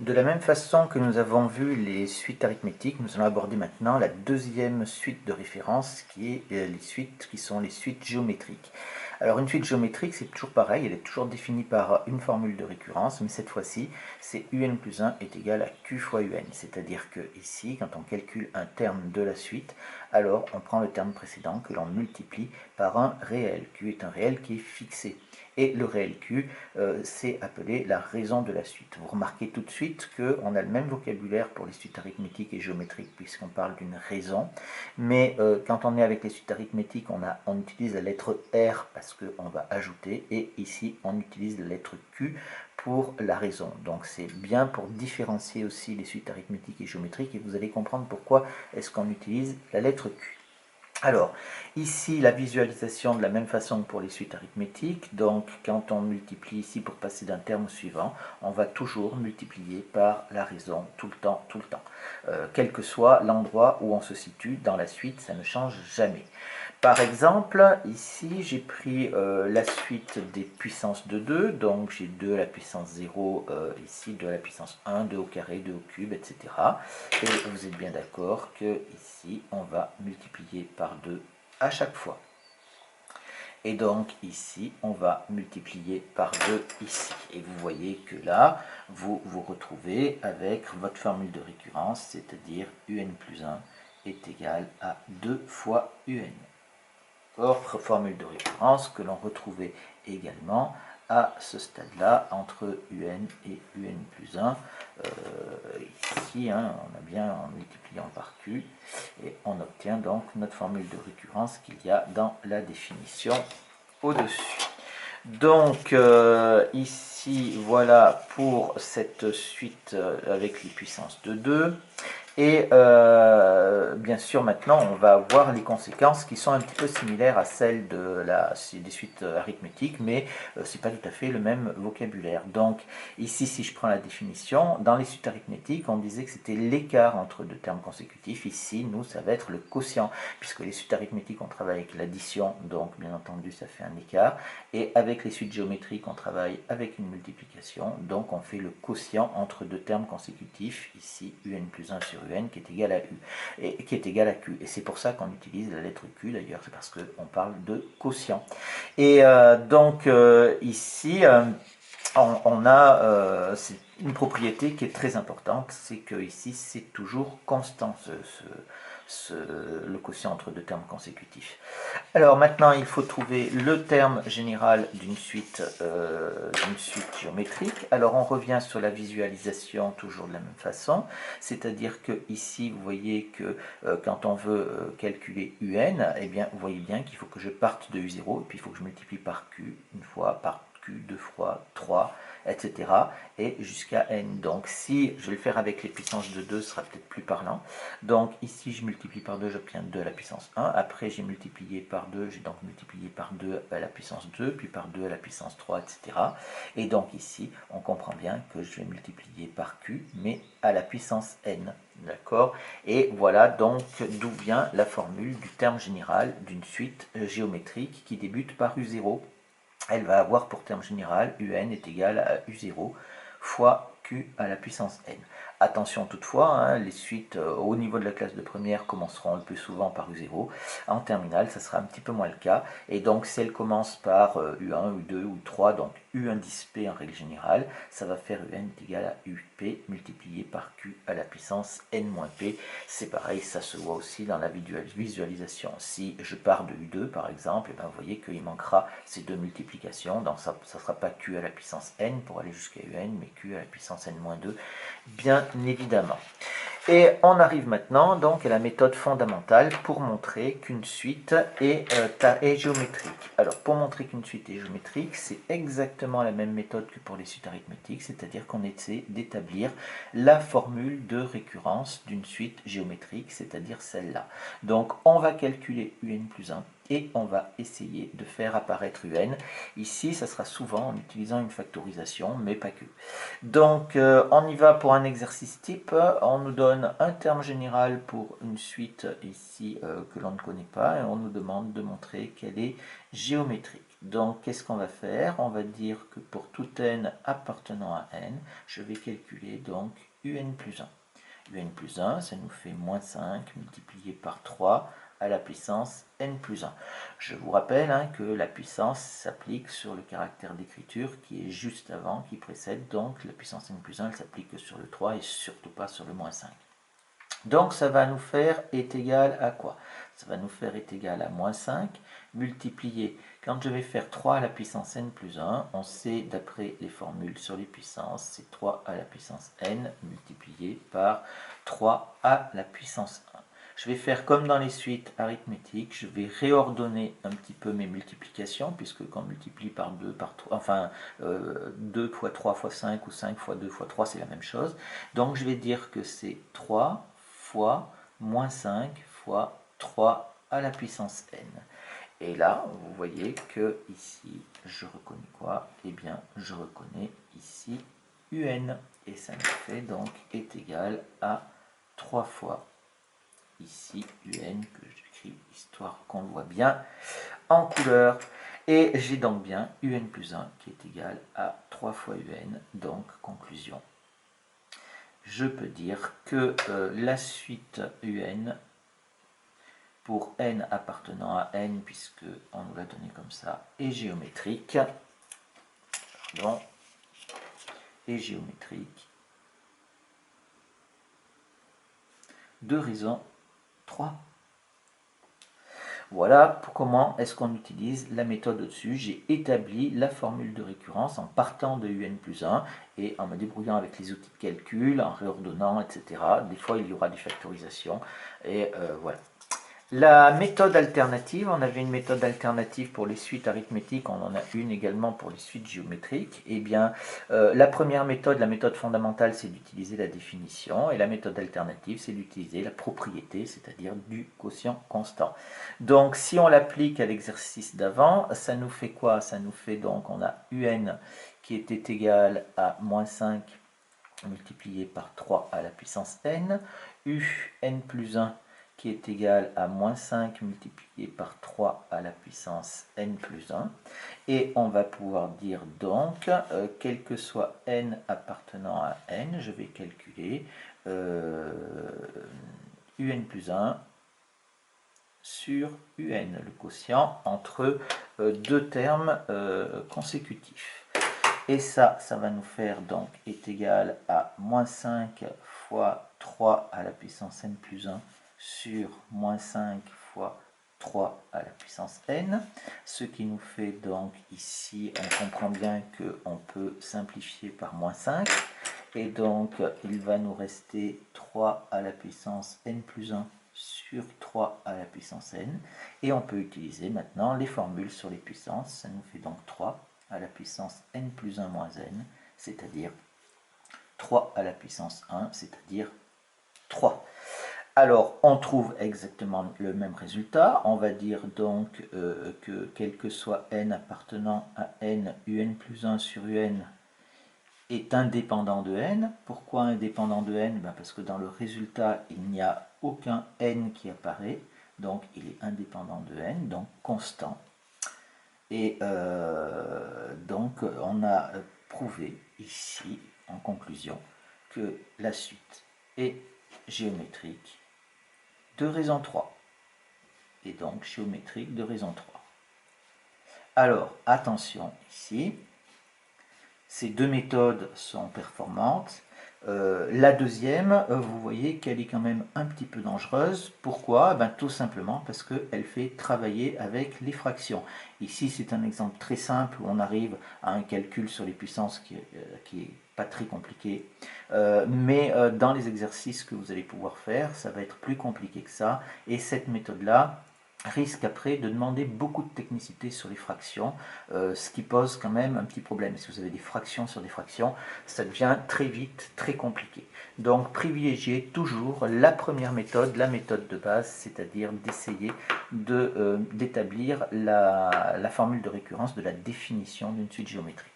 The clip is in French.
De la même façon que nous avons vu les suites arithmétiques, nous allons aborder maintenant la deuxième suite de référence qui est les suites qui sont les suites géométriques. Alors une suite géométrique, c'est toujours pareil, elle est toujours définie par une formule de récurrence, mais cette fois-ci, c'est un plus 1 est égal à q fois un. C'est-à-dire que ici, quand on calcule un terme de la suite, alors on prend le terme précédent que l'on multiplie par un réel. Q est un réel qui est fixé. Et le réel Q, c'est appelé la raison de la suite. Vous remarquez tout de suite qu'on a le même vocabulaire pour les suites arithmétiques et géométriques puisqu'on parle d'une raison, mais quand on est avec les suites arithmétiques, on utilise la lettre R parce qu'on va ajouter, et ici on utilise la lettre Q pour la raison. Donc c'est bien pour différencier aussi les suites arithmétiques et géométriques, et vous allez comprendre pourquoi est-ce qu'on utilise la lettre Q. Alors, ici, la visualisation de la même façon que pour les suites arithmétiques. Donc, quand on multiplie ici pour passer d'un terme au suivant, on va toujours multiplier par la raison tout le temps, tout le temps. Quel que soit l'endroit où on se situe dans la suite, ça ne change jamais. Par exemple, ici, j'ai pris la suite des puissances de 2, donc j'ai 2 à la puissance 0, ici 2 à la puissance 1, 2 au carré, 2 au cube, etc. Et vous êtes bien d'accord que ici, on va multiplier par 2 à chaque fois. Et donc ici, on va multiplier par 2 ici. Et vous voyez que là, vous vous retrouvez avec votre formule de récurrence, c'est-à-dire un plus 1 est égal à 2 fois un. Autre formule de référence que l'on retrouvait également à ce stade-là entre un et un plus 1. Ici, on a bien en multipliant par q, et on obtient donc notre formule de récurrence qu'il y a dans la définition au-dessus. Donc ici, voilà pour cette suite avec les puissances de 2. Et bien sûr, maintenant, on va voir les conséquences qui sont un petit peu similaires à celles des suites arithmétiques, mais ce n'est pas tout à fait le même vocabulaire. Donc, ici, si je prends la définition, dans les suites arithmétiques, on disait que c'était l'écart entre deux termes consécutifs. Ici, nous, ça va être le quotient, puisque les suites arithmétiques, on travaille avec l'addition, donc bien entendu, ça fait un écart. Et avec les suites géométriques, on travaille avec une multiplication, donc on fait le quotient entre deux termes consécutifs, ici, un plus 1 sur un qui est égal à u et qui est égal à q, et c'est pour ça qu'on utilise la lettre q d'ailleurs, c'est parce qu'on parle de quotient. Et donc ici on a une propriété qui est très importante, c'est que ici c'est toujours constant le quotient entre deux termes consécutifs. Alors maintenant, il faut trouver le terme général d'une suite géométrique. Alors on revient sur la visualisation toujours de la même façon, c'est-à-dire que ici, vous voyez que quand on veut calculer un, eh bien, vous voyez bien qu'il faut que je parte de u0, et puis il faut que je multiplie par q une fois, par q deux fois, 3, etc. et jusqu'à n. Donc si je vais le faire avec les puissances de 2, ce sera peut-être plus parlant. Donc ici, je multiplie par 2, j'obtiens 2 à la puissance 1. Après, j'ai multiplié par 2, j'ai donc multiplié par 2 à la puissance 2, puis par 2 à la puissance 3, etc. Et donc ici, on comprend bien que je vais multiplier par q, mais à la puissance n. D'accord? Et voilà donc d'où vient la formule du terme général d'une suite géométrique qui débute par u0. Elle va avoir pour terme général un est égal à u0 fois q à la puissance n. Attention toutefois, les suites au niveau de la classe de première commenceront le plus souvent par u0. En terminale, ça sera un petit peu moins le cas. Et donc, si elles commencent par u1, u2, u3, donc u indice p en règle générale, ça va faire un est égal à up multiplié par q à la puissance n-p. C'est pareil, ça se voit aussi dans la visualisation. Si je pars de u2, par exemple, et bien vous voyez qu'il manquera ces deux multiplications. Donc, ça ne sera pas q à la puissance n pour aller jusqu'à un, mais q à la puissance n-2, bien évidemment. Et on arrive maintenant donc à la méthode fondamentale pour montrer qu'une suite est géométrique. Alors pour montrer qu'une suite est géométrique, c'est exactement la même méthode que pour les suites arithmétiques, c'est-à-dire qu'on essaie d'établir la formule de récurrence d'une suite géométrique, c'est-à-dire celle-là. Donc on va calculer un plus 1 et on va essayer de faire apparaître un. Ici, ça sera souvent en utilisant une factorisation, mais pas que. Donc, on y va pour un exercice type. On nous donne un terme général pour une suite ici que l'on ne connaît pas, et on nous demande de montrer qu'elle est géométrique. Donc, qu'est-ce qu'on va faire? On va dire que pour tout n appartenant à n, je vais calculer donc un plus 1. Un plus 1, ça nous fait moins 5 multiplié par 3 à la puissance n plus 1. Je vous rappelle que la puissance s'applique sur le caractère d'écriture qui est juste avant, qui précède, donc la puissance n plus 1, elle s'applique que sur le 3 et surtout pas sur le moins 5. Donc ça va nous faire est égal à quoi? Ça va nous faire est égal à moins 5 multiplié. Quand je vais faire 3 à la puissance n plus 1, on sait d'après les formules sur les puissances, c'est 3 à la puissance n multiplié par 3 à la puissance 1. Je vais faire comme dans les suites arithmétiques, je vais réordonner un petit peu mes multiplications, puisque quand on multiplie par 2, par 3, enfin 2 fois 3 fois 5 ou 5 fois 2 fois 3, c'est la même chose. Donc je vais dire que c'est 3 fois moins 5 fois 3 à la puissance n. Et là, vous voyez que ici, je reconnais quoi? Eh bien, je reconnais ici un. Et ça me fait donc est égal à 3 fois ici un, que j'écris histoire qu'on le voit bien en couleur. Et j'ai donc bien un plus 1 qui est égal à 3 fois un. Donc, conclusion. Je peux dire que la suite un pour n appartenant à n, puisque on nous l'a donné comme ça, est géométrique. Pardon, est géométrique. De raison 3. Voilà pour comment est-ce qu'on utilise la méthode au-dessus. J'ai établi la formule de récurrence en partant de un plus 1 et en me débrouillant avec les outils de calcul, en réordonnant, etc. Des fois, il y aura des factorisations. Et voilà. La méthode alternative, on avait une méthode alternative pour les suites arithmétiques, on en a une également pour les suites géométriques. Eh bien, la première méthode, la méthode fondamentale, c'est d'utiliser la définition, et la méthode alternative, c'est d'utiliser la propriété, c'est-à-dire du quotient constant. Donc, si on l'applique à l'exercice d'avant, ça nous fait quoi? Ça nous fait donc, on a un qui était égal à moins 5 multiplié par 3 à la puissance n, un plus 1 qui est égal à moins 5 multiplié par 3 à la puissance n plus 1. Et on va pouvoir dire donc, quel que soit n appartenant à n, je vais calculer un plus 1 sur un, le quotient entre deux termes consécutifs. Et ça va nous faire donc est égal à moins 5 fois 3 à la puissance n plus 1 sur moins 5 fois 3 à la puissance n, ce qui nous fait donc ici, on comprend bien qu'on peut simplifier par moins 5, et donc il va nous rester 3 à la puissance n plus 1 sur 3 à la puissance n, et on peut utiliser maintenant les formules sur les puissances, ça nous fait donc 3 à la puissance n plus 1 moins n, c'est-à-dire 3 à la puissance 1, c'est-à-dire 3. Alors, on trouve exactement le même résultat. On va dire donc que quel que soit n appartenant à n, un plus 1 sur un est indépendant de n. Pourquoi indépendant de n? Parce que dans le résultat, il n'y a aucun n qui apparaît. Donc, il est indépendant de n, donc constant. Et donc, on a prouvé ici, en conclusion, que la suite est géométrique de raison 3, et donc géométrique de raison 3. Alors, attention ici, ces deux méthodes sont performantes. La deuxième, vous voyez qu'elle est quand même un petit peu dangereuse. Pourquoi? Tout simplement parce qu'elle fait travailler avec les fractions. Ici, c'est un exemple très simple où on arrive à un calcul sur les puissances qui est pas très compliqué. Mais dans les exercices que vous allez pouvoir faire, ça va être plus compliqué que ça. Et cette méthode-là risque après de demander beaucoup de technicité sur les fractions, ce qui pose quand même un petit problème. Si vous avez des fractions sur des fractions, ça devient très vite très compliqué. Donc privilégiez toujours la première méthode, la méthode de base, c'est-à-dire d'essayer d'établir la formule de récurrence de la définition d'une suite géométrique.